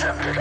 septic.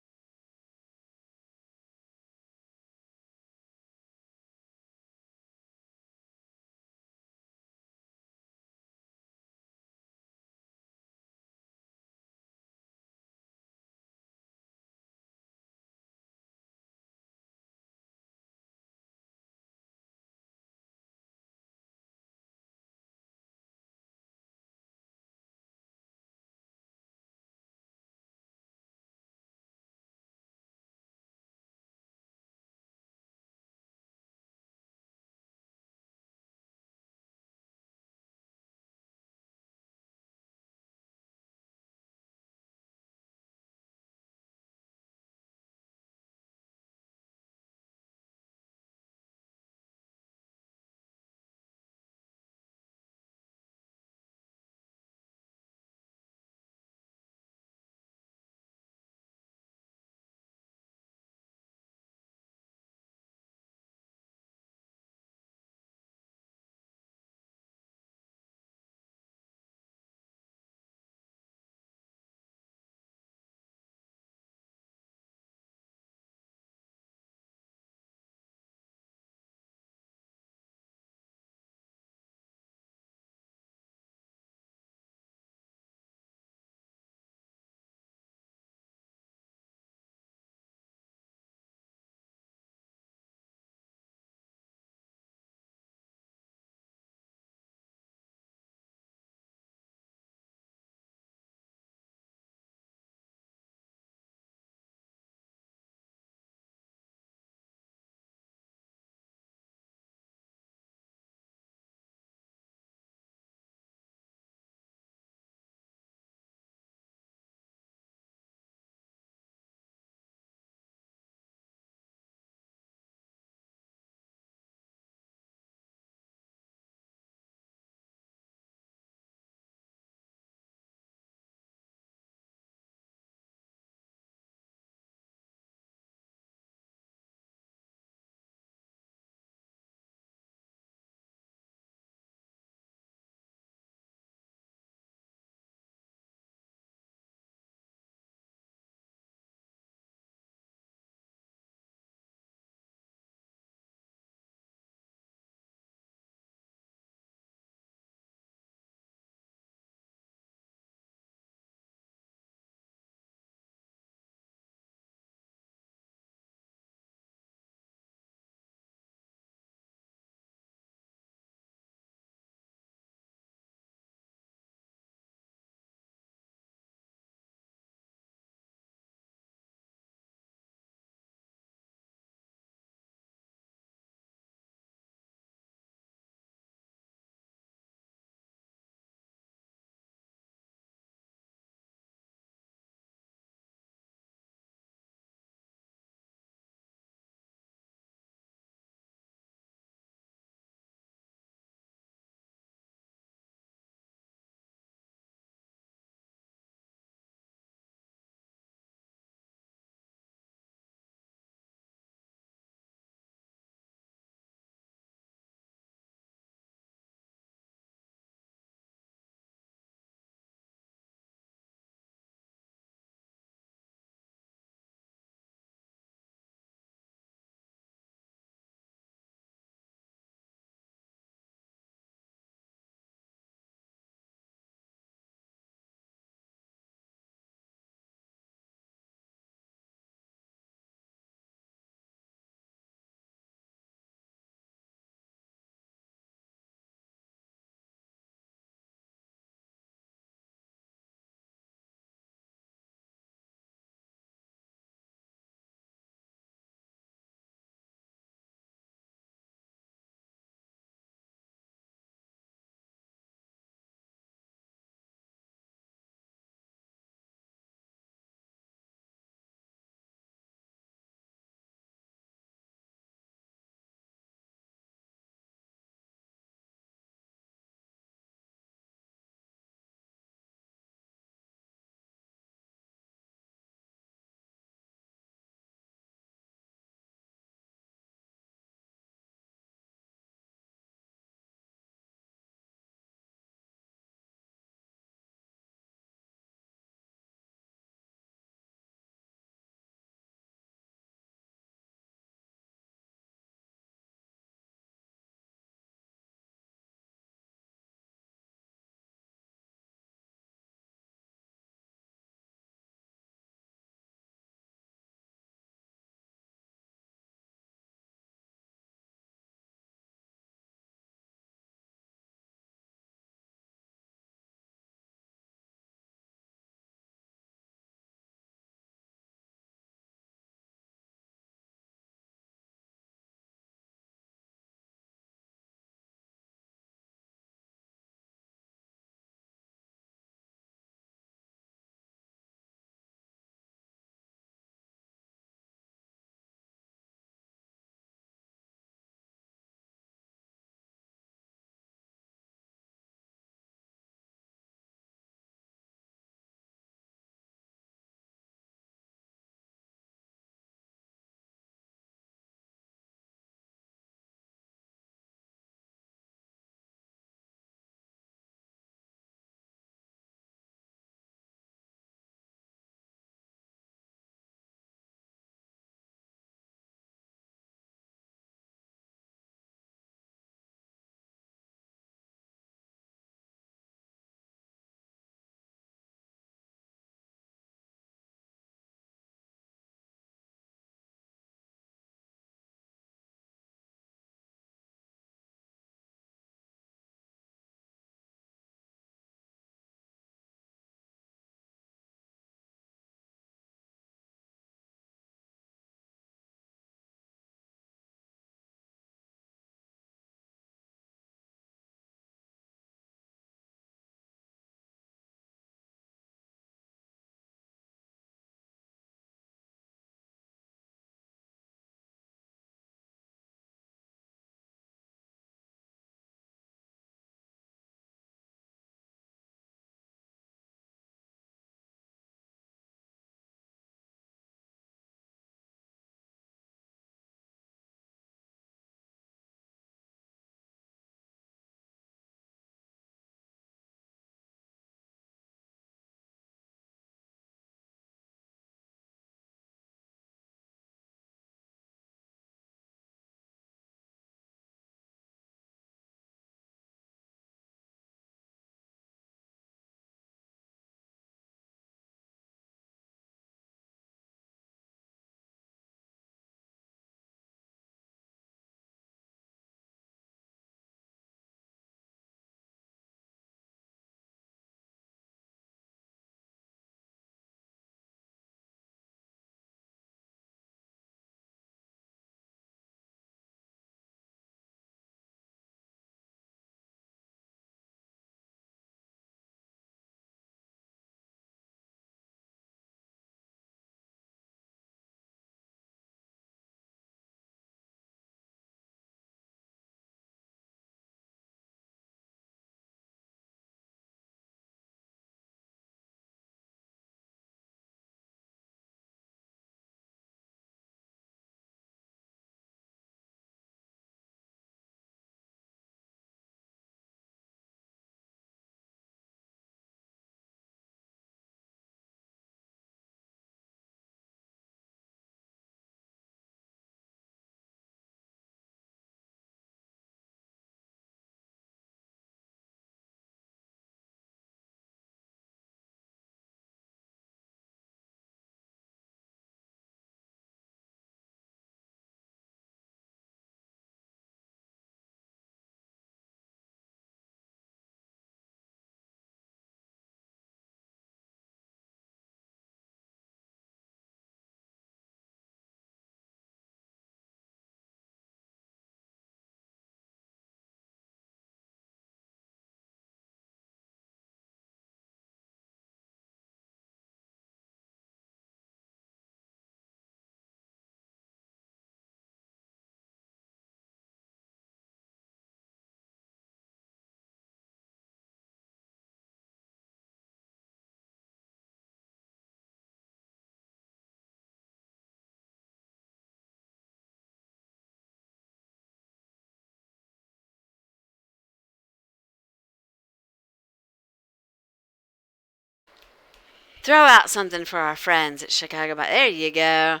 throw out something for our friends at Chicago. There you go.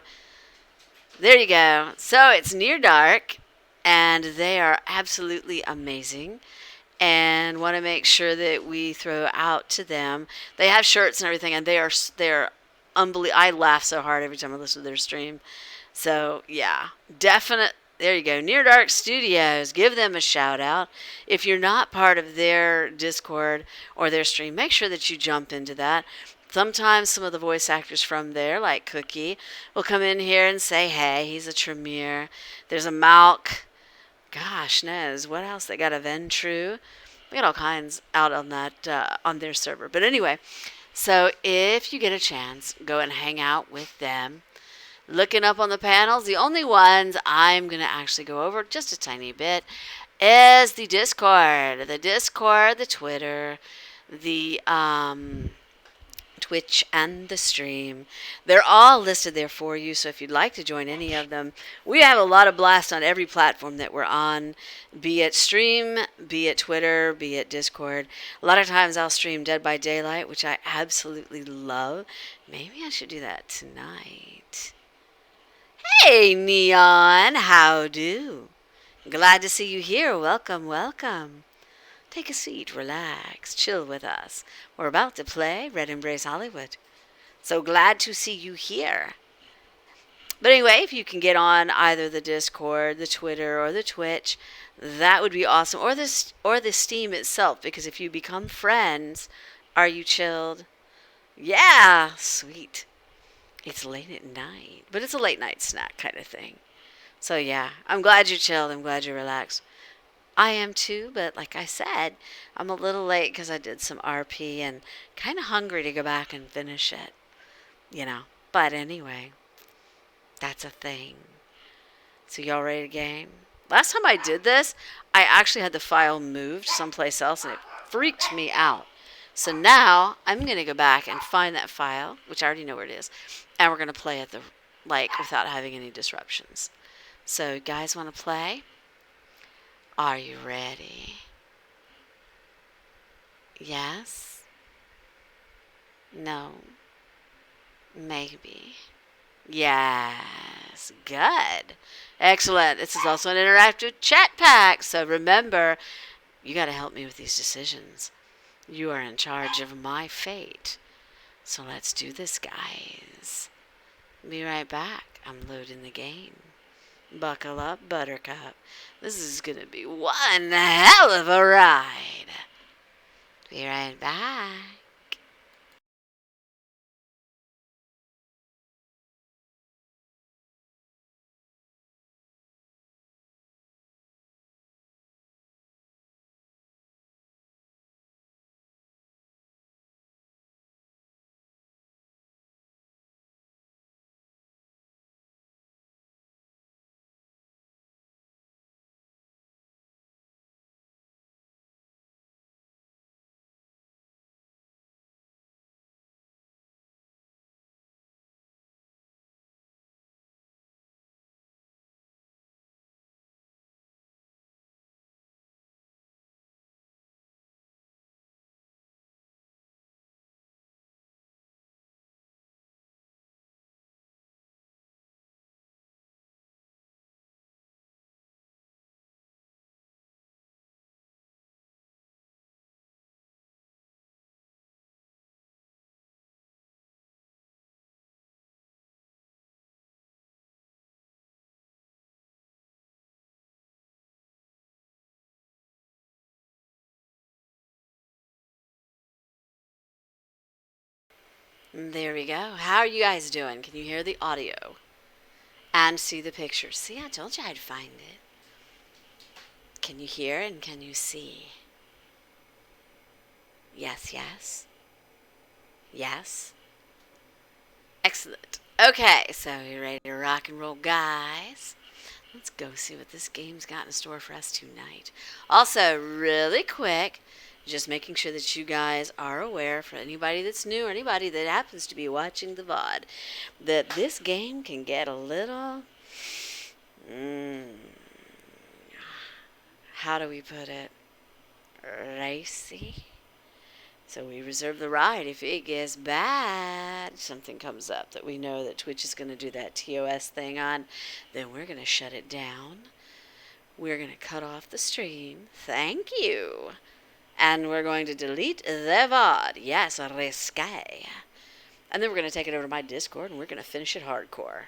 There you go. So it's Near Dark, and they are absolutely amazing. And want to make sure that we throw out to them. They have shirts and everything, and they're unbelievable. I laugh so hard every time I listen to their stream. So yeah, definite. There you go. Near Dark Studios. Give them a shout out. If you're not part of their Discord or their stream, make sure that you jump into that. Sometimes some of the voice actors from there, like Cookie, will come in here and say, "Hey, he's a Tremere." There's a Malk. Gosh knows what else. They got a Ventru. They got all kinds out on that on their server. But anyway, so if you get a chance, go and hang out with them. Looking up on the panels, the only ones I'm going to actually go over just a tiny bit is the Discord. The Discord, the Twitter, the Twitch, and the stream. They're all listed there for you, so if you'd like to join any of them, we have a lot of blast on every platform that we're on, be it stream, be it Twitter, be it Discord. A lot of times I'll stream Dead by Daylight, which I absolutely love. Maybe I should do that tonight. Hey, Neon, how do? Glad to see you here. Welcome, welcome. Take a seat, relax, chill with us. We're about to play Red Embrace Hollywood. So glad to see you here. But anyway, if you can get on either the Discord, the Twitter, or the Twitch, that would be awesome. Or the Steam itself, because if you become friends, are you chilled? Yeah, sweet. It's late at night, but it's a late night snack kind of thing. So yeah, I'm glad you're chilled. I'm glad you're relaxed. I am too, but like I said, I'm a little late because I did some RP and kind of hungry to go back and finish it, you know. But anyway, that's a thing. So y'all ready to game? Last time I did this, I actually had the file moved someplace else and it freaked me out. So now I'm going to go back and find that file, which I already know where it is, and we're going to play it without having any disruptions. So, guys want to play? Are you ready? Yes? No? Maybe? Yes. Good. Excellent. This is also an interactive chat pack. So remember, you got to help me with these decisions. You are in charge of my fate. So let's do this, guys. Be right back. I'm loading the game. Buckle up, Buttercup. This is going to be one hell of a ride. Be right back. There we go. How are you guys doing? Can you hear the audio and see the pictures? See, I told you I'd find it. Can you hear and can you see? Yes, yes. Yes. Excellent. Okay, so you ready to rock and roll, guys? Let's go see what this game's got in store for us tonight. Also, really quick, just making sure that you guys are aware, for anybody that's new or anybody that happens to be watching the VOD, that this game can get a little, how do we put it, racy? So we reserve the right if it gets bad, something comes up that we know that Twitch is going to do that TOS thing on, then we're going to shut it down. We're going to cut off the stream. Thank you. And we're going to delete the VOD. Yes, risque. And then we're going to take it over to my Discord and we're going to finish it hardcore.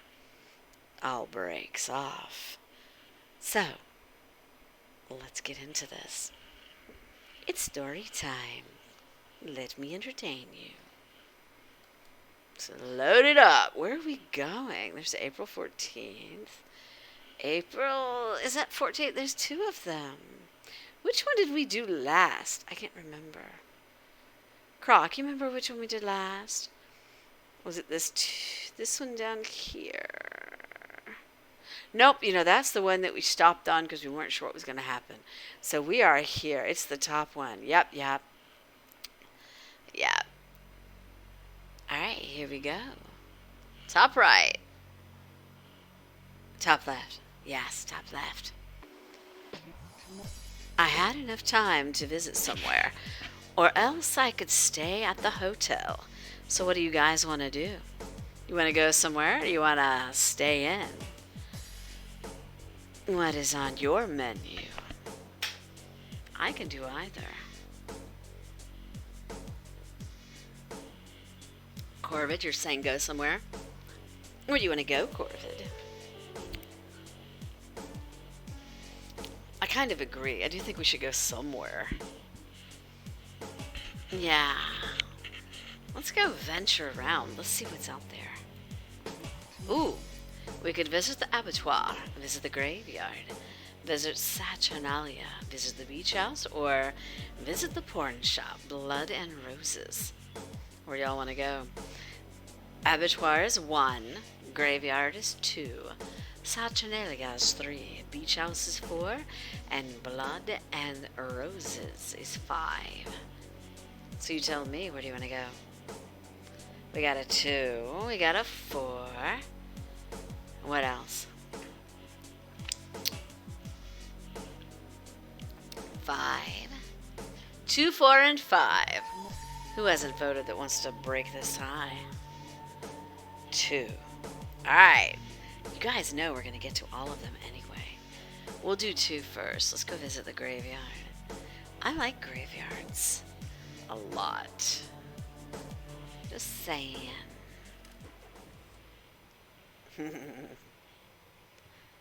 All breaks off. So, let's get into this. It's story time. Let me entertain you. So load it up. Where are we going? There's April 14th. April, is that 14th? There's 2 of them. Which one did we do last? I can't remember. Croc, you remember which one we did last? Was it this one down here? Nope, that's the one that we stopped on because we weren't sure what was going to happen. So we are here. It's the top one. Yep. Alright, here we go. Top right. Top left. Yes, top left. I had enough time to visit somewhere, or else I could stay at the hotel. So what do you guys want to do? You want to go somewhere, or you want to stay in? What is on your menu? I can do either. Corvid, you're saying go somewhere? Where do you want to go, Corvid? I kind of agree. I do think we should go somewhere. Yeah. Let's go venture around. Let's see what's out there. Ooh. We could visit the abattoir, visit the graveyard, visit Saturnalia, visit the beach house, or visit the porn shop, Blood and Roses. Where y'all want to go? Abattoir is 1, graveyard is 2, Saturnalia is 3, beach house is 4, and Blood and Roses is 5. So you tell me, where do you want to go? We got a 2, we got a 4. What else? 5. 2, 4, and 5. Who hasn't voted that wants to break this tie? 2. Alright. You guys know we're going to get to all of them anyway. We'll do 2 first. Let's go visit the graveyard. I like graveyards a lot. Just saying.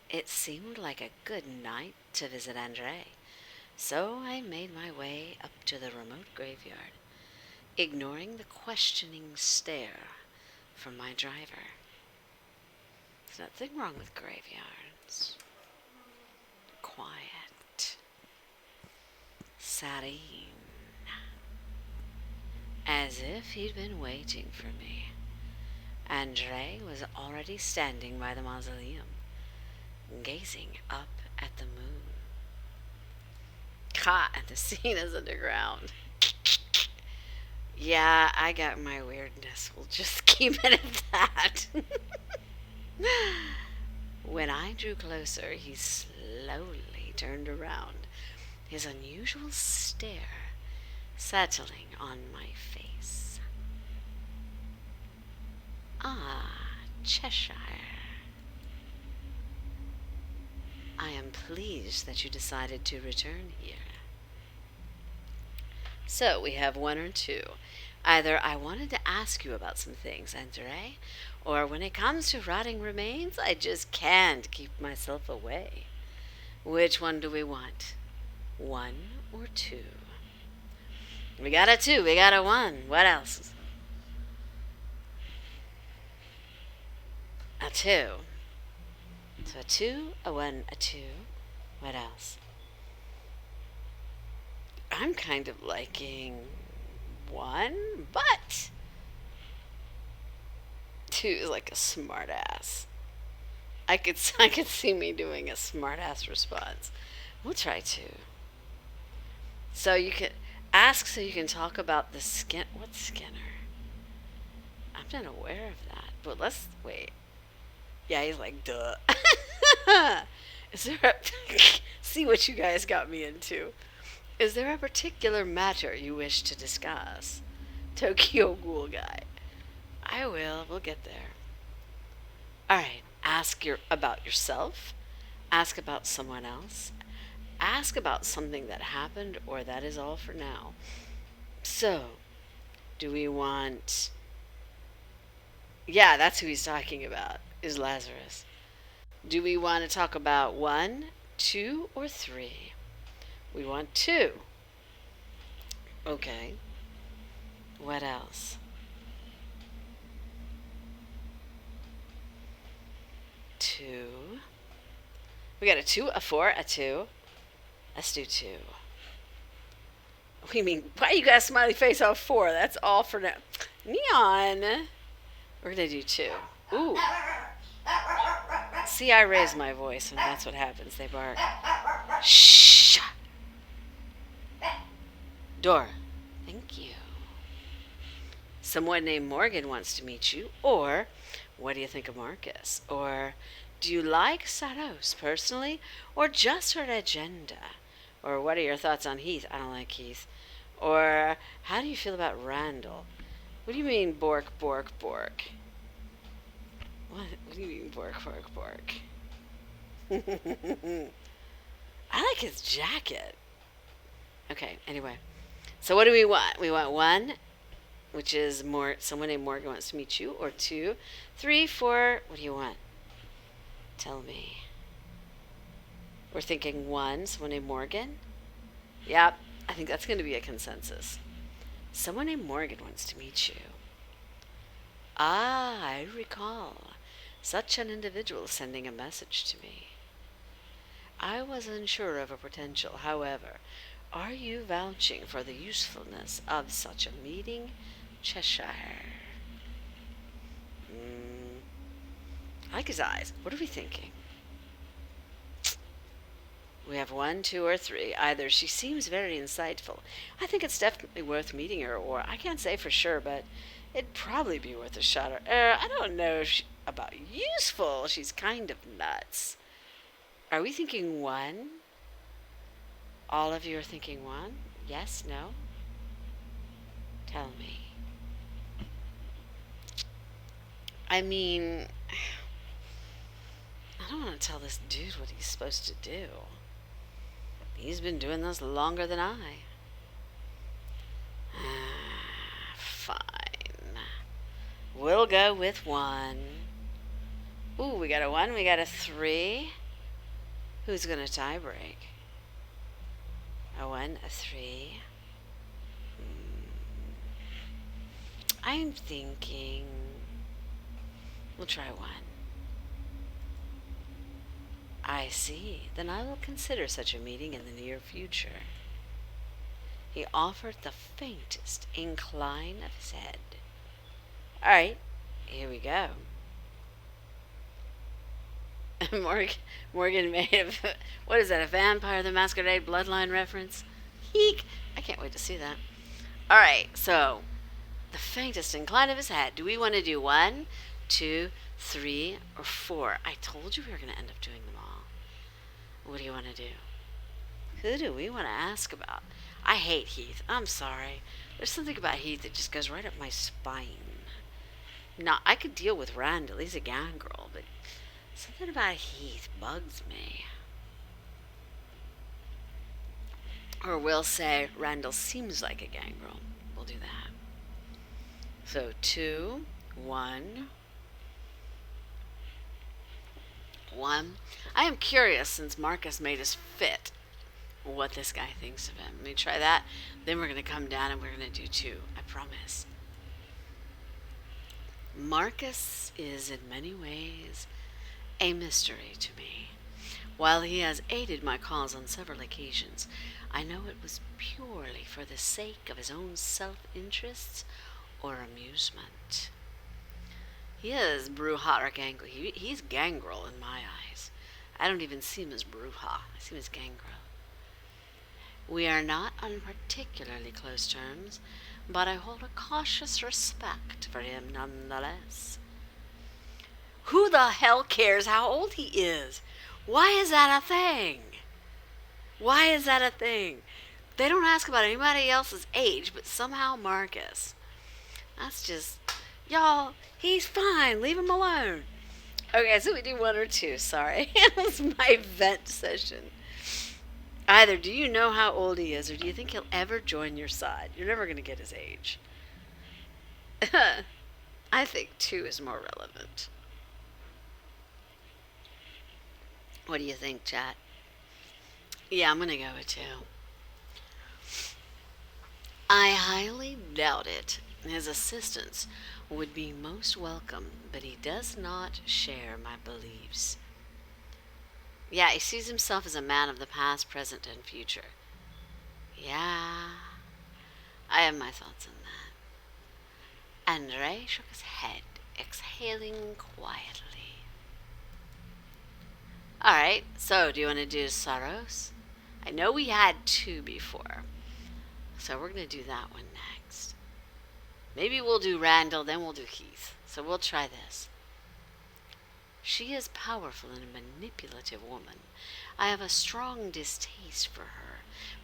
It seemed like a good night to visit Andre, so I made my way up to the remote graveyard, ignoring the questioning stare from my driver. There's nothing wrong with graveyards. Quiet. Serene. As if he'd been waiting for me. Andre was already standing by the mausoleum, gazing up at the moon. And the scene is underground. Yeah, I got my weirdness. We'll just keep it at that. When I drew closer, he slowly turned around, his unusual stare settling on my face. Ah, Cheshire. I am pleased that you decided to return here. So, we have 1 or 2. Either I wanted to ask you about some things, Andre, or when it comes to rotting remains, I just can't keep myself away. Which one do we want? 1 or 2? We got a 2, we got a 1. What else? A 2. So a 2, a 1, a 2. What else? I'm kind of liking 1, but 2 is like a smart ass. I could see me doing a smart ass response. We'll try 2. So you can ask so you can talk about the skin. What Skinner? I'm not aware of that. But let's wait. Yeah, he's like, duh. Is there a see what you guys got me into? Is there a particular matter you wish to discuss? Tokyo Ghoul Guy. I will. We'll get there. All right. Ask about yourself. Ask about someone else. Ask about something that happened, or that is all for now. So, do we want. Yeah, that's who he's talking about, is Lazarus. Do we want to talk about one, two, or three? We want two. Okay. What else? Two. We got a two, a four, a two. Let's do two. We mean, why you got a smiley face off four? That's all for now. Neon. We're gonna do two. Ooh. See, I raise my voice, and that's what happens. They bark. Shh. Door. Thank you. Someone named Morgan wants to meet you, or what do you think of Marcus? Or do you like Saros personally, or just her agenda? Or what are your thoughts on Heath? I don't like Heath. Or how do you feel about Randall? What do you mean bork, bork, bork? What do you mean bork, bork, bork? I like his jacket. Okay, anyway. So what do we want? We want one, which is more someone named Morgan wants to meet you, or two, three, four. What do you want? Tell me. We're thinking one, someone named Morgan. Yep, I think that's going to be a consensus. Someone named Morgan wants to meet you. Ah, I recall. Such an individual sending a message to me. I was unsure of a potential, however. Are you vouching for the usefulness of such a meeting, Cheshire? I like his eyes. What are we thinking? We have one, two, or three. Either she seems very insightful. I think it's definitely worth meeting her, or I can't say for sure, but it'd probably be worth a shot. I don't know about useful. She's kind of nuts. Are we thinking one? All of you are thinking one? Yes? No? Tell me. I mean, I don't want to tell this dude what he's supposed to do. He's been doing this longer than I. Fine. We'll go with one. Ooh, we got a one, we got a three. Who's going to tie break? A one, a three. I'm thinking we'll try one. I see. Then I will consider such a meeting in the near future. He offered the faintest incline of his head. All right, here we go. Morgan made of, what is that, a Vampire the Masquerade Bloodline reference? Eek! I can't wait to see that. All right, so the faintest incline of his head. Do we want to do one, two, three, or four? I told you we were going to end up doing them all. What do you want to do? Who do we want to ask about? I hate Heath. I'm sorry. There's something about Heath that just goes right up my spine. Now, I could deal with Randall. He's a gangrel, but something about Heath bugs me. Or we'll say Randall seems like a gangrel. We'll do that. So 2, 1. 1. I am curious, since Marcus made us fit, what this guy thinks of him. Let me try that. Then we're going to come down and we're going to do 2. I promise. Marcus is in many ways a mystery to me. While he has aided my cause on several occasions, I know it was purely for the sake of his own self-interests or amusement. He is Bruja or Gangrel. He's Gangrel in my eyes. I don't even see him as Bruja. I see him as Gangrel. We are not on particularly close terms, but I hold a cautious respect for him nonetheless. Who the hell cares how old he is? Why is that a thing? Why is that a thing? They don't ask about anybody else's age, but somehow Marcus. That's just, y'all, he's fine. Leave him alone. Okay, so we do one or two. Sorry. It was my vent session. Either do you know how old he is, or do you think he'll ever join your side? You're never going to get his age. I think two is more relevant. What do you think, chat? Yeah, I'm going to go with two. I highly doubt it. His assistance would be most welcome, but he does not share my beliefs. Yeah, he sees himself as a man of the past, present, and future. Yeah, I have my thoughts on that. Andre shook his head, exhaling quietly. Alright, so do you want to do Saros? I know we had two before, so we're going to do that one next. Maybe we'll do Randall, then we'll do Heath. So we'll try this. She is powerful and a manipulative woman. I have a strong distaste for her,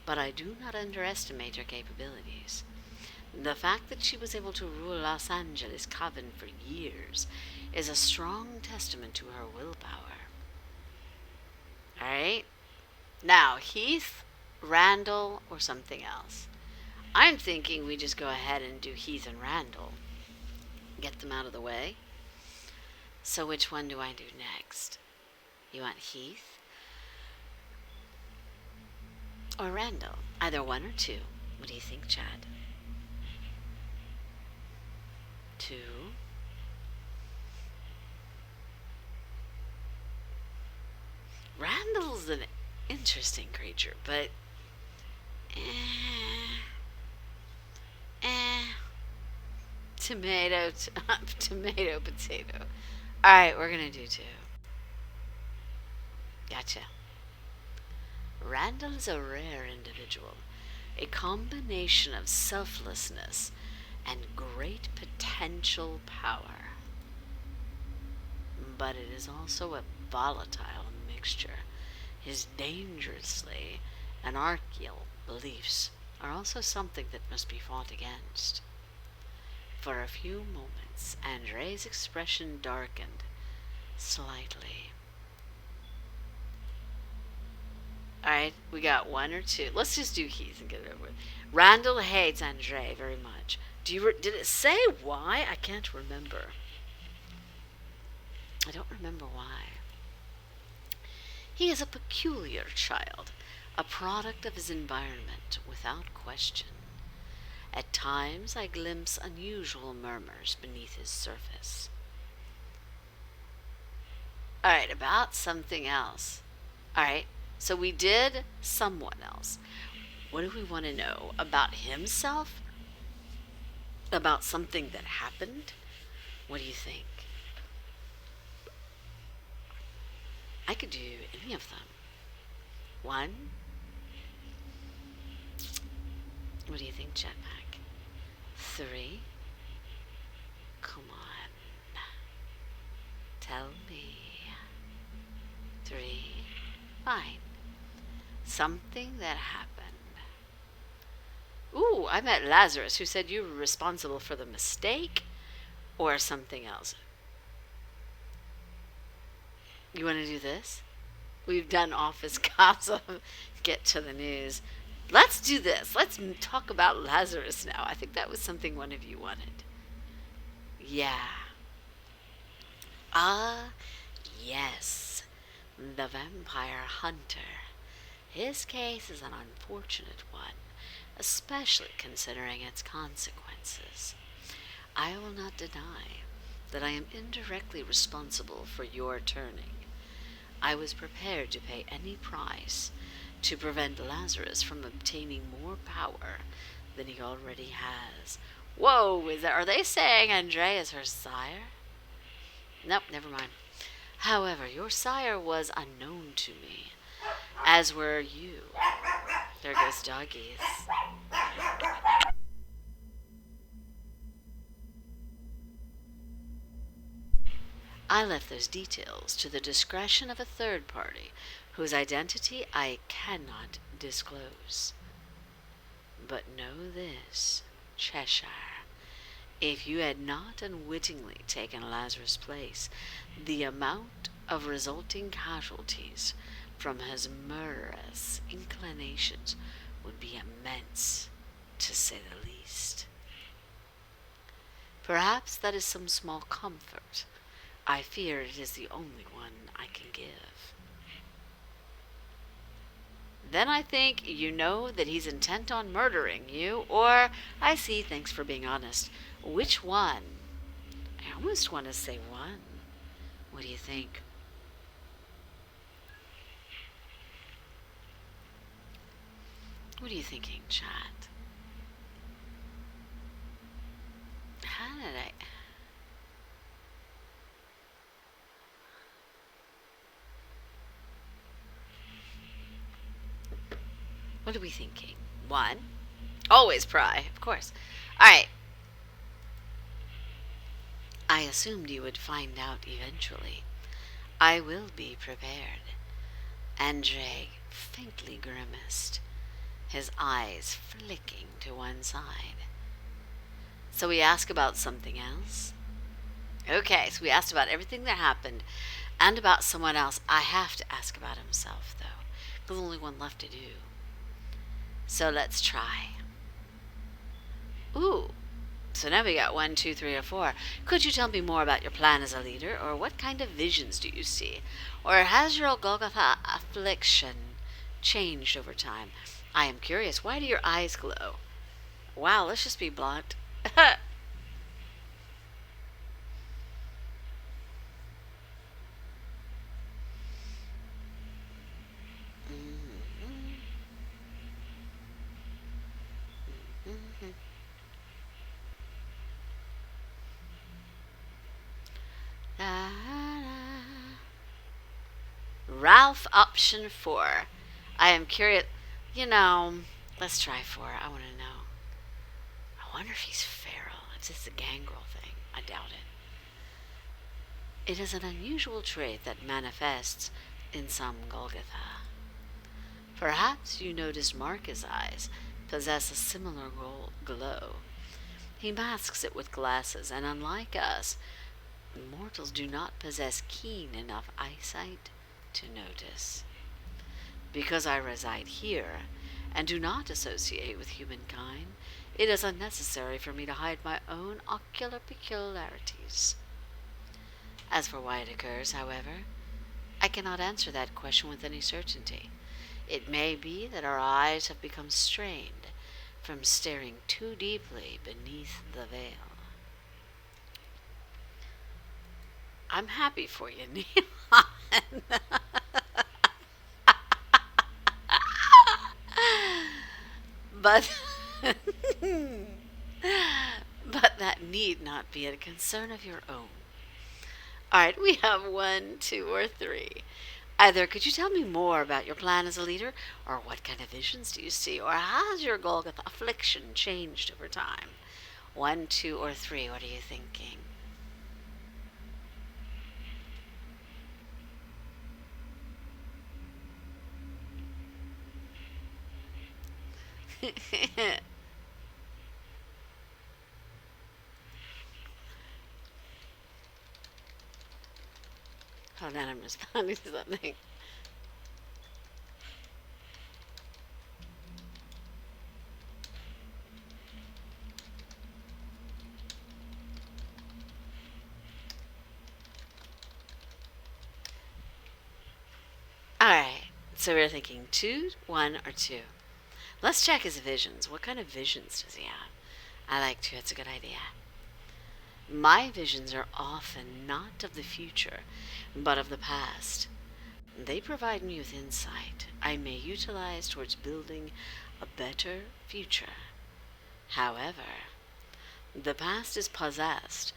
but I do not underestimate her capabilities. The fact that she was able to rule Los Angeles Coven for years is a strong testament to her willpower. Alright? Now, Heath, Randall, or something else. I'm thinking we just go ahead and do Heath and Randall. Get them out of the way. So which one do I do next? You want Heath? Or Randall? Either one or two. What do you think, Chad? Two. Randall's an interesting creature, but tomato, tomato, potato. Alright, we're gonna do two. Gotcha. Randall is a rare individual, a combination of selflessness and great potential power. But it is also a volatile mixture. His dangerously anarchical beliefs are also something that must be fought against. For a few moments, Andre's expression darkened slightly. Alright, we got one or two. Let's just do Heath and get it over with. Randall hates Andre very much. Did it say why? I can't remember. I don't remember why. He is a peculiar child, a product of his environment, without question. At times I glimpse unusual murmurs beneath his surface. Alright, about something else. Alright, so we did someone else. What do we want to know? About himself? About something that happened? What do you think? I could do any of them. One. What do you think, Jetpack? Three. Come on. Tell me. Three. Fine. Something that happened. Ooh, I met Lazarus, who said you were responsible for the mistake or something else. You want to do this? We've done office cops. Get to the news. Let's do this. Let's talk about Lazarus now. I think that was something one of you wanted. Yeah. Yes. The vampire hunter. His case is an unfortunate one, especially considering its consequences. I will not deny that I am indirectly responsible for your turning. I was prepared to pay any price to prevent Lazarus from obtaining more power than he already has. Whoa, are they saying Andre is her sire? Nope, never mind. However, your sire was unknown to me, as were you. There goes doggies. I left those details to the discretion of a third party, whose identity I cannot disclose. But know this, Cheshire, if you had not unwittingly taken Lazarus' place, the amount of resulting casualties from his murderous inclinations would be immense, to say the least. Perhaps that is some small comfort. I fear it is the only one I can give. Then I think you know that he's intent on murdering you, or I see, thanks for being honest. Which one? I almost want to say one. What do you think? What are you thinking, chat? How did I... What are we thinking? One? Always pry, of course. Alright. I assumed you would find out eventually. I will be prepared. Andre faintly grimaced, his eyes flicking to one side. So we ask about something else? Okay, so we asked about everything that happened and about someone else. I have to ask about himself, though. There's only one left to do. So let's try. Ooh. So now we got 1, 2, 3, or 4. Could you tell me more about your plan as a leader, or what kind of visions do you see? Or has your Golgotha affliction changed over time? I am curious. Why do your eyes glow? Wow, let's just be blunt. Ralph, option 4. I am curious. You know, let's try 4. I want to know. I wonder if he's feral. If it's a gangrel thing. I doubt it. It is an unusual trait that manifests in some Golgotha. Perhaps you noticed Marcus' eyes possess a similar glow. He masks it with glasses, and unlike us, mortals do not possess keen enough eyesight to notice. Because I reside here and do not associate with humankind, it is unnecessary for me to hide my own ocular peculiarities. As for why it occurs, however, I cannot answer that question with any certainty. It may be that our eyes have become strained from staring too deeply beneath the veil. I'm happy for you, Neon. But but that need not be a concern of your own. All right, we have 1, 2, or 3. Either could you tell me more about your plan as a leader, or what kind of visions do you see, or has your Golgotha affliction changed over time? 1, 2, or 3. What are you thinking? Hold on, I'm responding to something. Alright, so we're thinking 2, 1, or 2. Let's check his visions. What kind of visions does he have? I like 2, it's a good idea. My visions are often not of the future, but of the past. They provide me with insight I may utilize towards building a better future. However, the past is possessed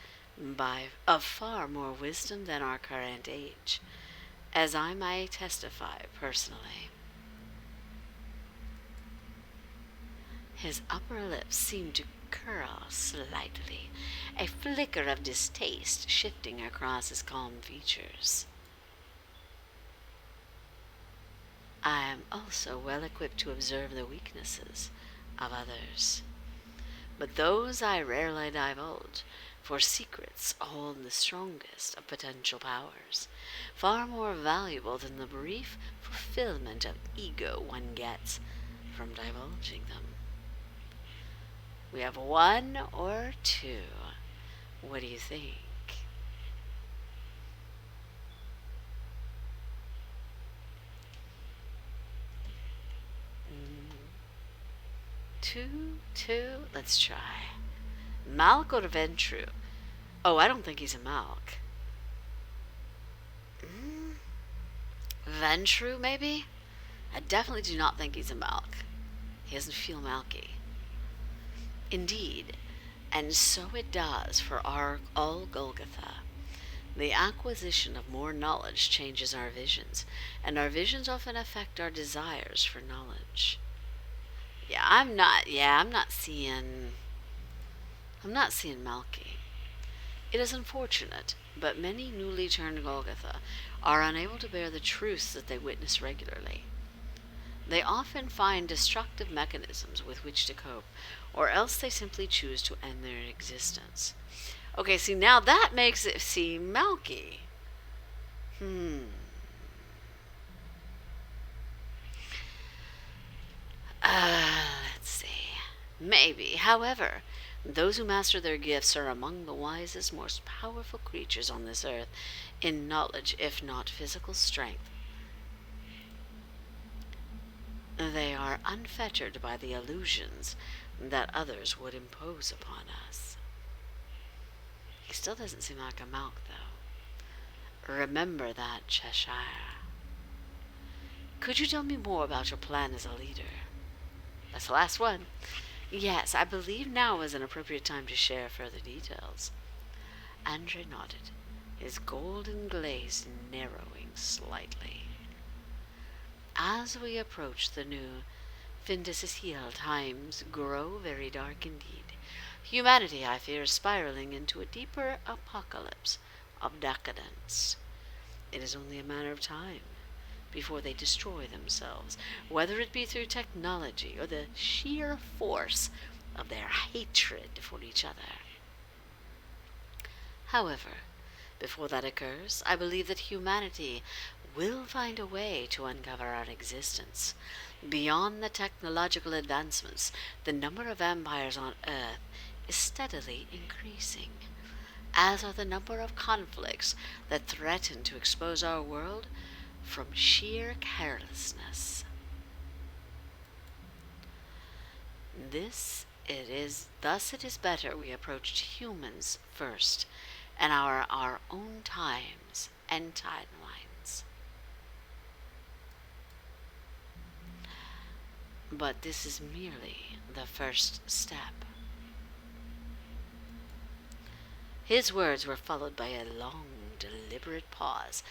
of far more wisdom than our current age, as I may testify personally. His upper lip seemed to curl slightly, a flicker of distaste shifting across his calm features. I am also well equipped to observe the weaknesses of others. But those I rarely divulge, for secrets hold the strongest of potential powers, far more valuable than the brief fulfillment of ego one gets from divulging them. We have one or two. What do you think? Two. Let's try. Malk or Ventru? Oh, I don't think he's a Malk. Ventru, maybe? I definitely do not think he's a Malk. He doesn't feel Malky. Indeed, and so it does for all Golgotha. The acquisition of more knowledge changes our visions, and our visions often affect our desires for knowledge. I'm not seeing Malky. It is unfortunate, but many newly turned Golgotha are unable to bear the truths that they witness regularly. They often find destructive mechanisms with which to cope, or else they simply choose to end their existence. Okay, see, now that makes it seem Malky. Let's see. Maybe. However, those who master their gifts are among the wisest, most powerful creatures on this earth in knowledge, if not physical strength. They are unfettered by the illusions that others would impose upon us. He still doesn't seem like a Malk, though. Remember that, Cheshire. Could you tell me more about your plan as a leader? That's the last one. Yes, I believe now is an appropriate time to share further details. Andre nodded, his golden glaze narrowing slightly. As we approach the new Findesisiel, times grow very dark indeed. Humanity, I fear, is spiraling into a deeper apocalypse of decadence. It is only a matter of time before they destroy themselves, whether it be through technology or the sheer force of their hatred for each other. However, before that occurs, I believe that humanity will find a way to uncover our existence. Beyond the technological advancements, the number of vampires on Earth is steadily increasing, as are the number of conflicts that threaten to expose our world from sheer carelessness. Thus it is better we approached humans first, and our own times and timelines. But this is merely the first step. His words were followed by a long, deliberate pause,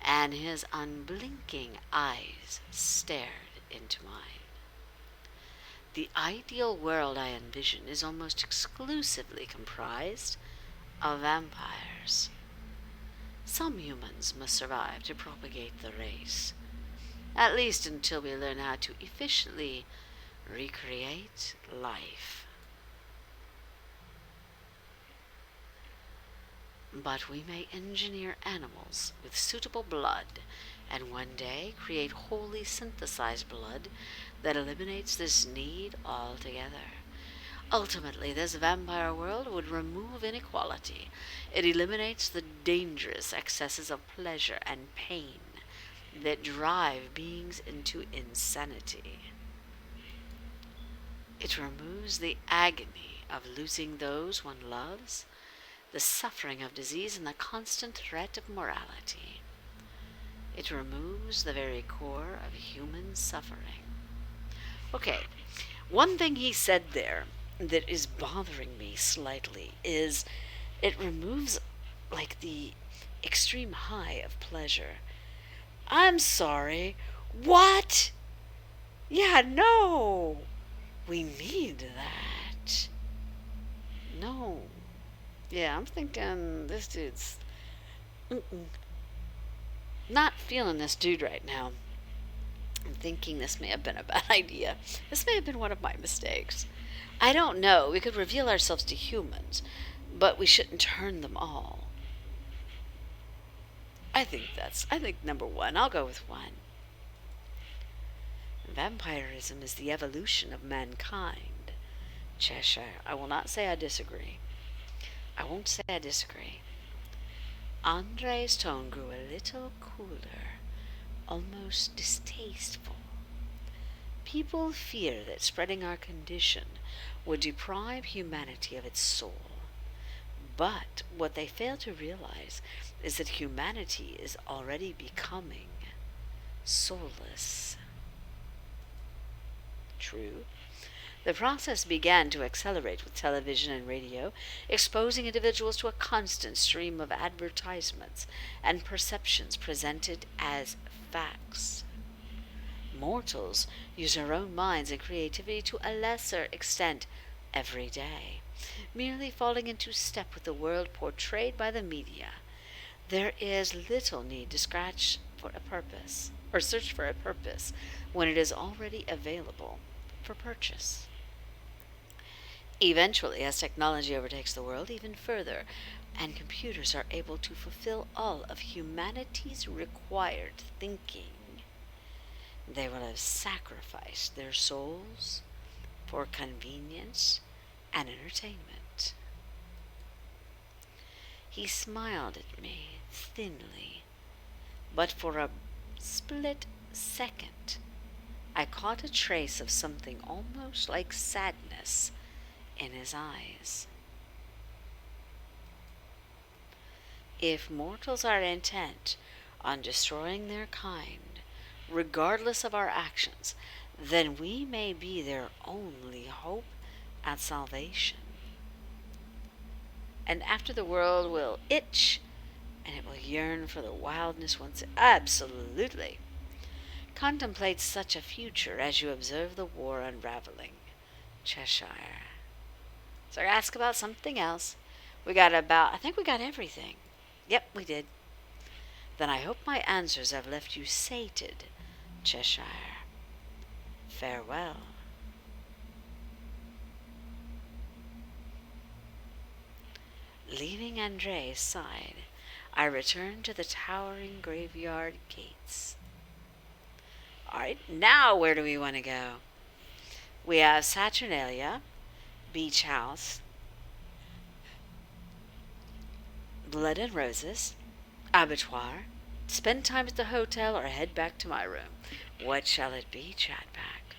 and his unblinking eyes stared into mine. The ideal world I envision is almost exclusively comprised of vampires. Some humans must survive to propagate the race, at least until we learn how to efficiently recreate life. But we may engineer animals with suitable blood, and one day create wholly synthesized blood that eliminates this need altogether. Ultimately, this vampire world would remove inequality. It eliminates the dangerous excesses of pleasure and pain that drive beings into insanity. It removes the agony of losing those one loves, the suffering of disease, and the constant threat of morality. It removes the very core of human suffering. Okay, one thing he said there that is bothering me slightly is it removes, like, the extreme high of pleasure. I'm sorry. What? Yeah, no. We need that. No. Yeah, I'm thinking this dude's not feeling this dude right now. I'm thinking this may have been a bad idea. This may have been one of my mistakes. I don't know. We could reveal ourselves to humans, but we shouldn't turn them all. I think number one. I'll go with one. Vampirism is the evolution of mankind. Cheshire. I will not say I disagree. I won't say I disagree. Andre's tone grew a little cooler, almost distasteful. People fear that spreading our condition would deprive humanity of its soul. But what they fail to realize is that humanity is already becoming soulless. True. The process began to accelerate with television and radio, exposing individuals to a constant stream of advertisements and perceptions presented as facts. Mortals use our own minds and creativity to a lesser extent every day, merely falling into step with the world portrayed by the media. There is little need to scratch for a purpose or search for a purpose when it is already available for purchase. Eventually, as technology overtakes the world even further, and computers are able to fulfill all of humanity's required thinking, they will have sacrificed their souls for convenience and entertainment. He smiled at me thinly, but for a split second I caught a trace of something almost like sadness in his eyes. If mortals are intent on destroying their kind, regardless of our actions, then we may be their only hope at salvation. And after the world will itch, and it will yearn for the wildness once. Absolutely. Contemplate such a future as you observe the war unraveling. Cheshire. So ask about something else. I think we got everything. Yep, we did. Then I hope my answers have left you sated, Cheshire. Farewell. Leaving Andre's side, I returned to the towering graveyard gates. Alright, now where do we want to go? We have Saturnalia, Beach House, Blood and Roses, Abattoir, spend time at the hotel, or head back to my room. What shall it be, Chatback?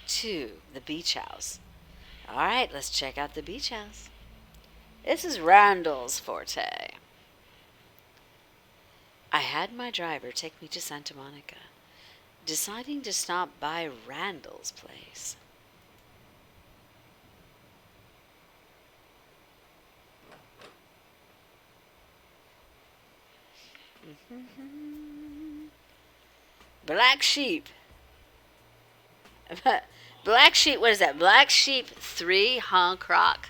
To the beach house. Alright, let's check out the beach house. This is Randall's forte. I had my driver take me to Santa Monica, deciding to stop by Randall's place. Black Sheep. Black Sheep, what is that? Black Sheep 3 Honk Rock.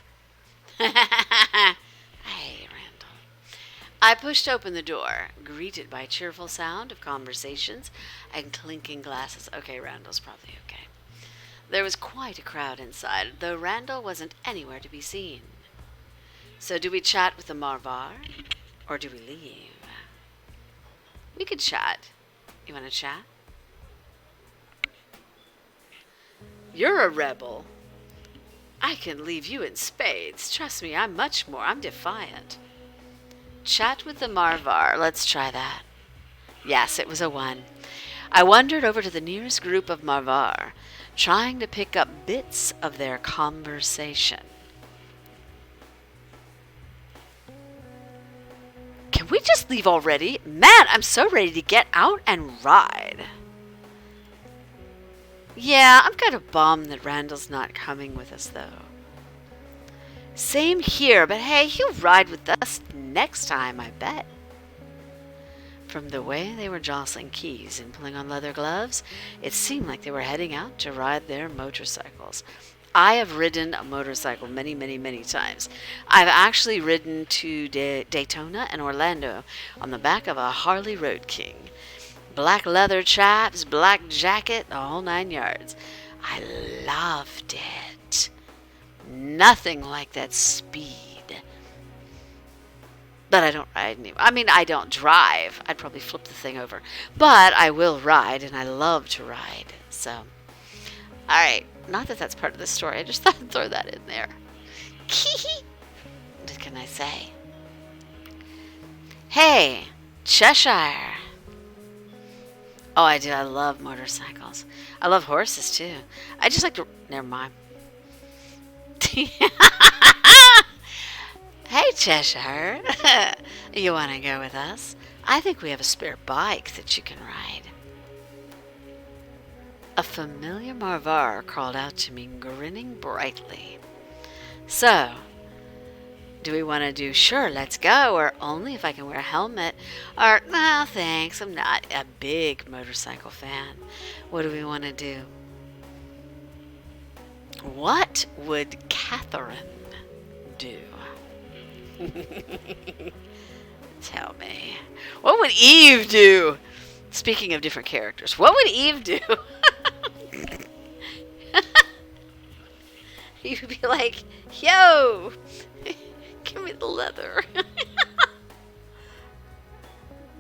Hey, Randall. I pushed open the door, greeted by a cheerful sound of conversations and clinking glasses. Okay, Randall's probably okay. There was quite a crowd inside, though Randall wasn't anywhere to be seen. So do we chat with the Marvar, or do we leave? We could chat. You want to chat? You're a rebel. I can leave you in spades. Trust me, I'm defiant. Chat with the Marvar. Let's try that. Yes, it was a 1. I wandered over to the nearest group of Marvar, trying to pick up bits of their conversation. Can we just leave already? Man, I'm so ready to get out and ride. Yeah, I'm kind of bummed that Randall's not coming with us, though. Same here, but hey, he'll ride with us next time, I bet. From the way they were jostling keys and pulling on leather gloves, it seemed like they were heading out to ride their motorcycles. I have ridden a motorcycle many, many, many times. I've actually ridden to Daytona and Orlando on the back of a Harley Road King. Black leather chaps, black jacket, the whole 9 yards. I loved it. Nothing like that speed. But I don't ride anymore. I mean, I don't drive. I'd probably flip the thing over. But I will ride, and I love to ride. So, all right. Not that that's part of the story. I just thought I'd throw that in there. What can I say? Hey, Cheshire. Oh, I do. I love motorcycles. I love horses, too. I just like to... Never mind. Hey, Cheshire. You want to go with us? I think we have a spare bike that you can ride. A familiar Marvar called out to me, grinning brightly. So, do we want to do sure, let's go, or only if I can wear a helmet, or no, thanks, I'm not a big motorcycle fan. What do we want to do? What would Catherine do? Tell me. What would Eve do? Speaking of different characters, what would Eve do? You'd be like, yo, give me the leather.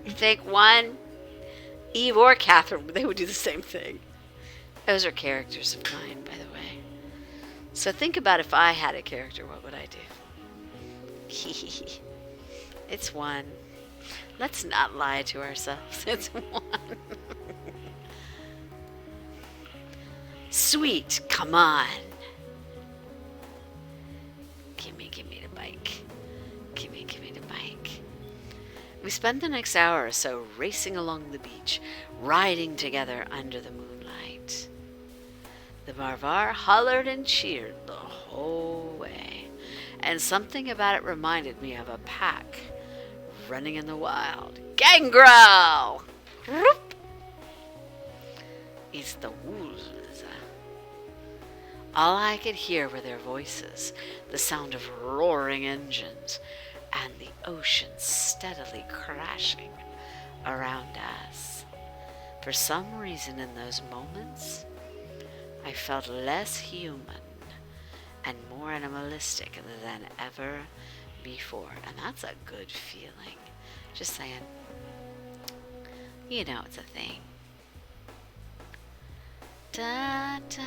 You think one, Eve or Catherine, they would do the same thing. Those are characters of mine, by the way. So think about if I had a character, what would I do? It's one. Let's not lie to ourselves. It's one. Sweet, come on. Give me the bike. Give me the bike. We spend the next hour or so racing along the beach, riding together under the moonlight. The Marvar hollered and cheered the whole way, and something about it reminded me of a pack running in the wild. Gangrel! It's the wolves. All I could hear were their voices, the sound of roaring engines, and the ocean steadily crashing around us. For some reason in those moments, I felt less human and more animalistic than ever before. And that's a good feeling. Just saying. You know it's a thing. Da-da.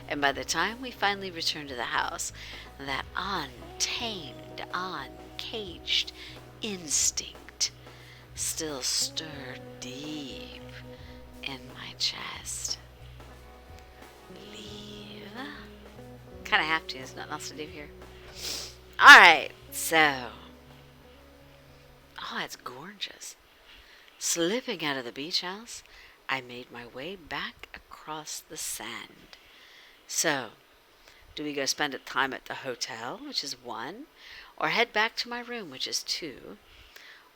And by the time we finally returned to the house, that untamed, uncaged instinct still stirred deep in my chest. Leave? Kind of have to, there's nothing else to do here. Alright, so. Oh, it's gorgeous. Slipping out of the beach house, I made my way back across the sand. So, do we go spend time at the hotel, which is 1, or head back to my room, which is 2,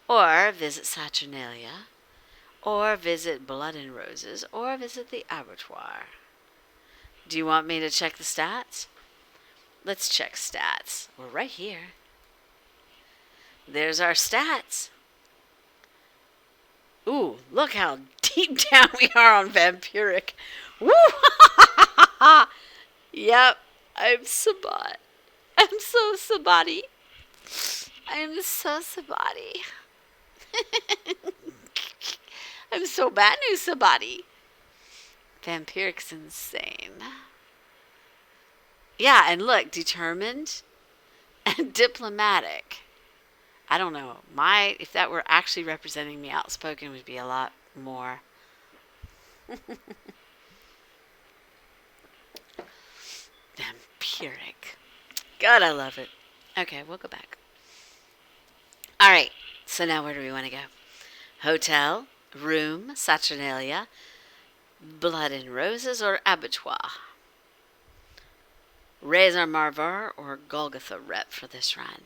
or visit Saturnalia, or visit Blood and Roses, or visit the abattoir? Do you want me to check the stats? Let's check stats. We're right here. There's our stats. Ooh, look how deep down we are on vampiric. Woo! Yep, I'm Sabat. I'm so Sabati. I am so Sabati. I'm so bad new Sabati. Vampiric's insane. Yeah, and look, determined and diplomatic. I don't know. If that were actually representing me, outspoken would be a lot more. Vampiric. God, I love it. Okay, we'll go back. Alright, so now where do we want to go? Hotel, room, Saturnalia, Blood and Roses, or abattoir? Razor Marvar or Golgotha rep for this run.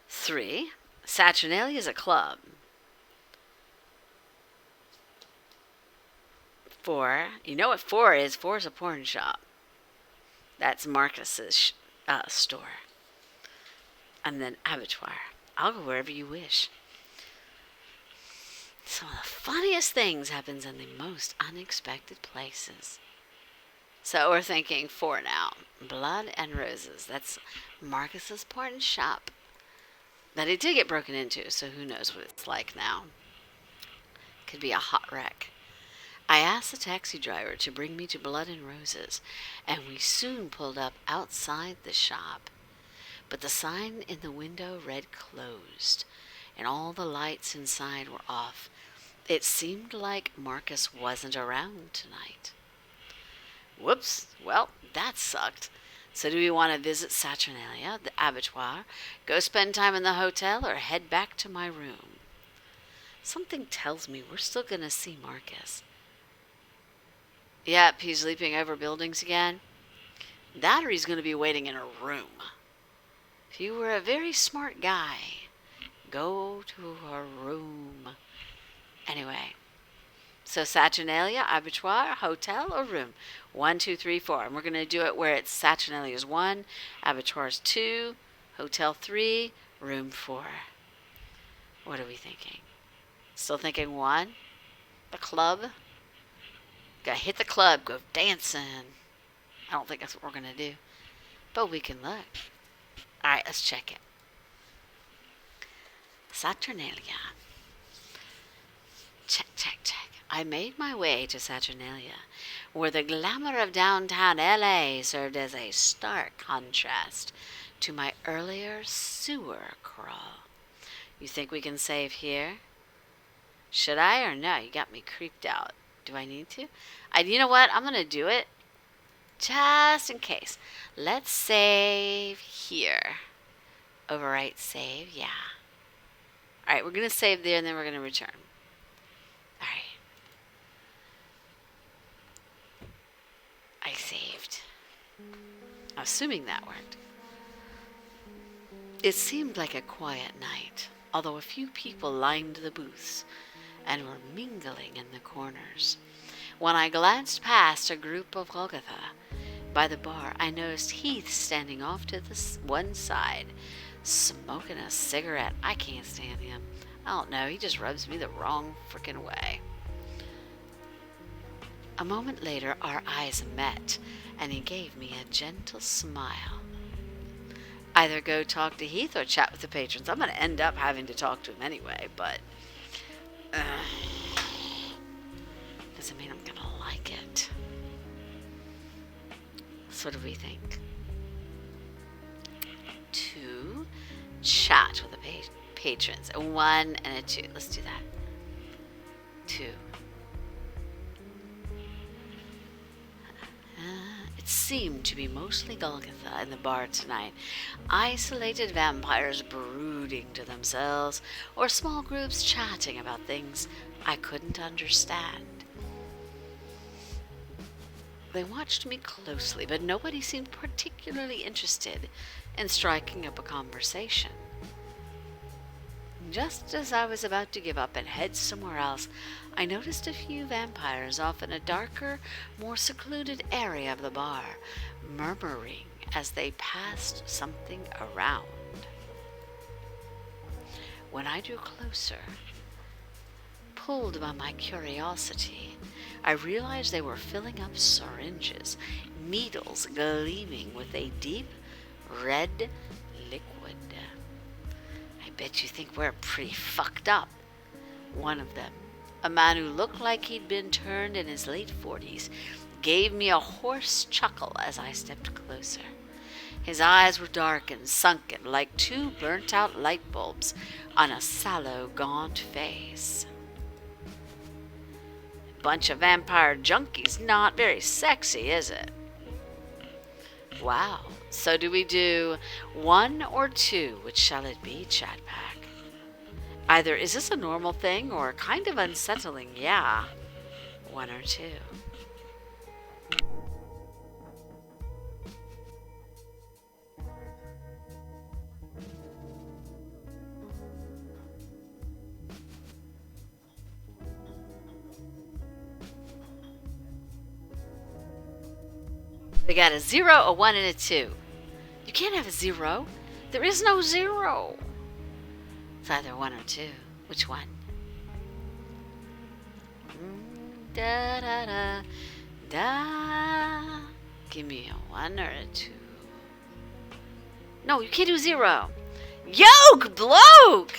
3. Saturnalia is a club. Four. You know what four is? Four is a porn shop. That's Marcus's store. And then abattoir. I'll go wherever you wish. Some of the funniest things happens in the most unexpected places. So we're thinking four now. Blood and roses. That's Marcus's porn shop. That it did get broken into, so who knows what it's like now. Could be a hot wreck. I asked the taxi driver to bring me to Blood and Roses, and we soon pulled up outside the shop. But the sign in the window read closed, and all the lights inside were off. It seemed like Marcus wasn't around tonight. Whoops, well, that sucked. So do we want to visit Saturnalia, the abattoir, go spend time in the hotel, or head back to my room? Something tells me we're still going to see Marcus. Yep, he's leaping over buildings again. That or he's going to be waiting in a room. If you were a very smart guy, go to a room. Anyway, so Saturnalia, abattoir, hotel, or room? 1, 2, 3, 4. And we're going to do it where it's Saturnalia's 1, abattoir's 2, hotel 3, room 4. What are we thinking? Still thinking 1? The club? Gotta hit the club, go dancing. I don't think that's what we're going to do. But we can look. Alright, let's check it. Saturnalia. Check, check, check. I made my way to Saturnalia, where the glamour of downtown LA served as a stark contrast to my earlier sewer crawl. You think we can save here? Should I or no? You got me creeped out. Do I need to? You know what? I'm going to do it just in case. Let's save here. Overwrite save. Yeah. Alright, we're going to save there and then we're going to return. Alright. I saved. Assuming that worked. It seemed like a quiet night, although a few people lined the booths and were mingling in the corners. When I glanced past a group of Golgotha by the bar, I noticed Heath standing off to the one side, smoking a cigarette. I can't stand him. I don't know, he just rubs me the wrong frickin' way. A moment later, our eyes met, and he gave me a gentle smile. Either go talk to Heath or chat with the patrons. I'm going to end up having to talk to him anyway, but doesn't mean I'm going to like it. So what do we think? 2, chat with the patrons. A 1 and a 2. Let's do that. 2. It seemed to be mostly Golgotha in the bar tonight. Isolated vampires brooding to themselves, or small groups chatting about things I couldn't understand. They watched me closely, but nobody seemed particularly interested in striking up a conversation. Just as I was about to give up and head somewhere else, I noticed a few vampires off in a darker, more secluded area of the bar, murmuring as they passed something around. When I drew closer, pulled by my curiosity, I realized they were filling up syringes, needles gleaming with a deep red liquid. I bet you think we're pretty fucked up. One of them, a man who looked like he'd been turned in his late 40s, gave me a hoarse chuckle as I stepped closer. His eyes were dark and sunken like 2 burnt-out light bulbs on a sallow, gaunt face. Bunch of vampire junkies, not very sexy, is it? Wow. So do we do 1 or 2? Which shall it be, Chat Pack? Either is this a normal thing or kind of unsettling? Yeah. 1 or 2. We got a 0, a 1, and a 2. You can't have a 0. There is no 0. It's either 1 or 2. Which one? Da da da da. Give me a 1 or a 2. No, you can't do 0. Yoke bloke!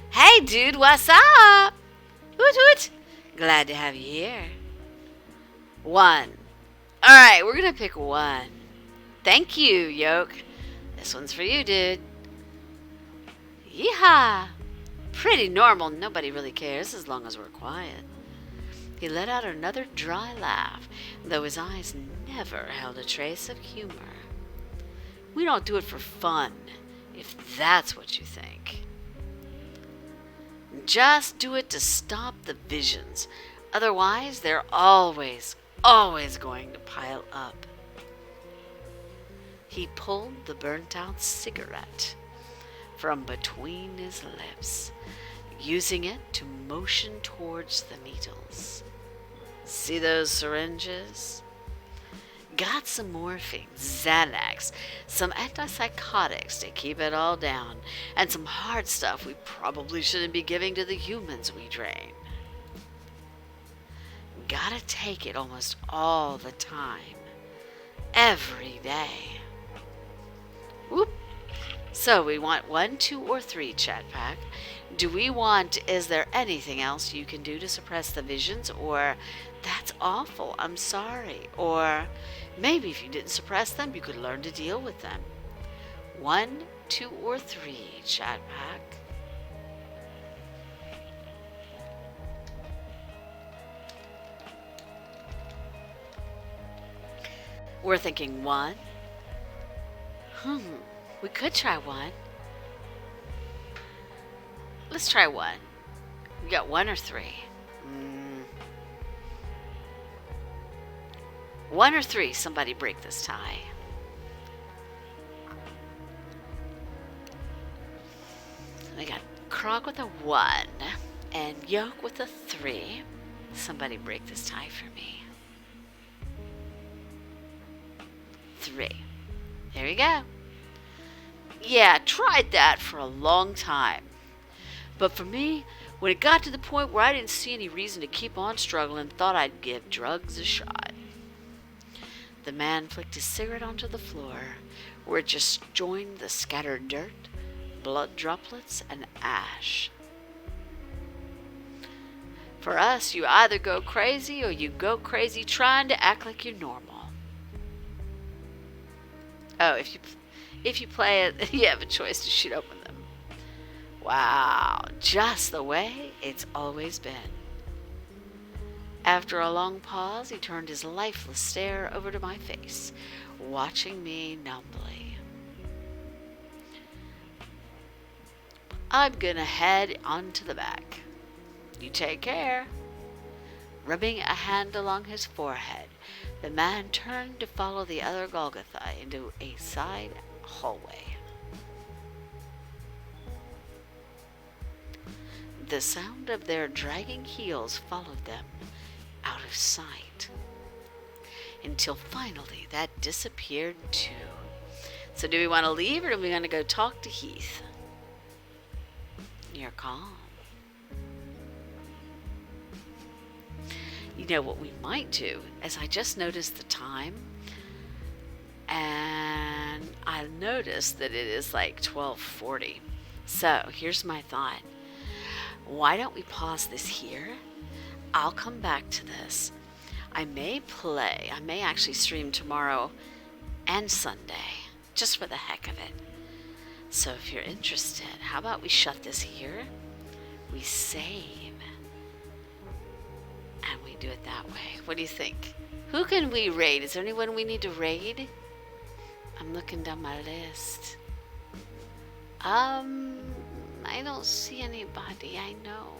Hey dude, what's up? Hoot hoot. Glad to have you here. 1. Alright, we're gonna pick 1. Thank you, Yoke. This one's for you, dude. Yeehaw! Pretty normal, nobody really cares as long as we're quiet. He let out another dry laugh, though his eyes never held a trace of humor. We don't do it for fun, if that's what you think. Just do it to stop the visions. Otherwise, they're always going to pile up. He pulled the burnt-out cigarette from between his lips, using it to motion towards the needles. See those syringes? Got some morphine, Xanax, some antipsychotics to keep it all down, and some hard stuff we probably shouldn't be giving to the humans we drain. Gotta take it almost all the time. Every day. Whoop. So we want 1, 2, or 3, Chat Pack. Do we want, is there anything else you can do to suppress the visions? Or, that's awful, I'm sorry. Or, maybe if you didn't suppress them, you could learn to deal with them. 1, 2, or 3, Chat Pack. We're thinking 1. We could try 1. Let's try 1. We got 1 or 3. 1 or 3, somebody break this tie. We got Krog with a 1 and Yoke with a 3. Somebody break this tie for me. 3. There we go. Yeah, tried that for a long time. But for me, when it got to the point where I didn't see any reason to keep on struggling, thought I'd give drugs a shot. The man flicked his cigarette onto the floor, where it just joined the scattered dirt, blood droplets, and ash. For us, you either go crazy or you go crazy trying to act like you're normal. Oh, if you play it, you have a choice to shoot open them. Wow, just the way it's always been. After a long pause, he turned his lifeless stare over to my face, watching me numbly. I'm gonna head onto the back. You take care. Rubbing a hand along his forehead, the man turned to follow the other Golgotha into a side hallway. The sound of their dragging heels followed them out of sight, until finally that disappeared too. So do we want to leave or do we want to go talk to Heath? You're calm. You know what we might do is I just noticed the time, and I noticed that it is like 12:40. So here's my thought. Why don't we pause this here? I'll come back to this. I may actually stream tomorrow and Sunday, just for the heck of it. So if you're interested, how about we shut this here? We save. And we do it that way. What do you think? Who can we raid? Is there anyone we need to raid? I'm looking down my list. I don't see anybody I know.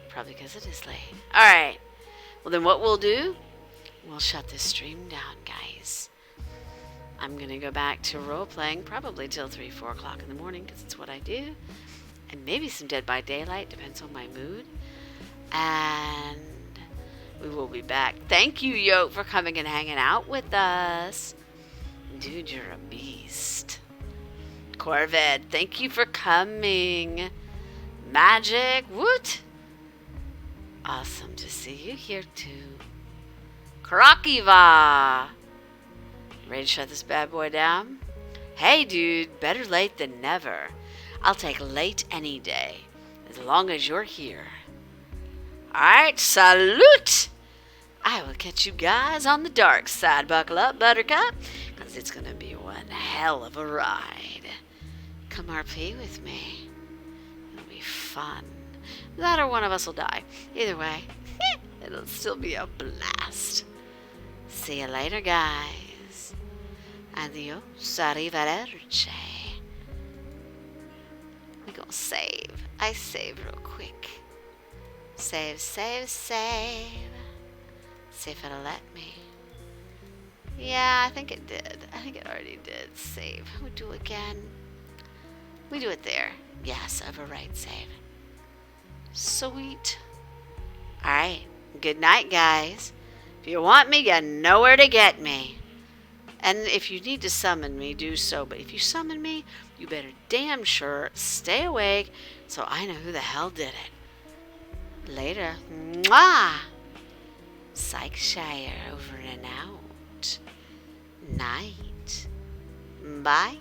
Probably because it is late. Alright. Well, then what we'll do, we'll shut this stream down, guys. I'm going to go back to role-playing probably till 3, 4 o'clock in the morning because it's what I do. And maybe some Dead by Daylight, depends on my mood. And We will be back. Thank you, Yoke, for coming and hanging out with us. Dude, you're a beast. Corvette, thank you for coming. Magic, woot. Awesome to see you here, too. Krakiva. Ready to shut this bad boy down? Hey, dude, better late than never. I'll take late any day, as long as you're here. Alright, salute! I will catch you guys on the dark side. Buckle up, Buttercup, because it's going to be one hell of a ride. Come RP with me. It'll be fun. That or one of us will die. Either way, it'll still be a blast. See you later, guys. Adios, arrivederci. We gonna save. I save real quick. Save, save, save. See if it'll let me. Yeah, I think it did. I think it already did. Save. We do again. We do it there. Yes, overwrite save. Sweet. Alright. Good night, guys. If you want me, you know where to get me. And if you need to summon me, do so. But if you summon me, you better damn sure stay awake so I know who the hell did it. Later. Mwah! Psycheshire over and out. Night. Bye.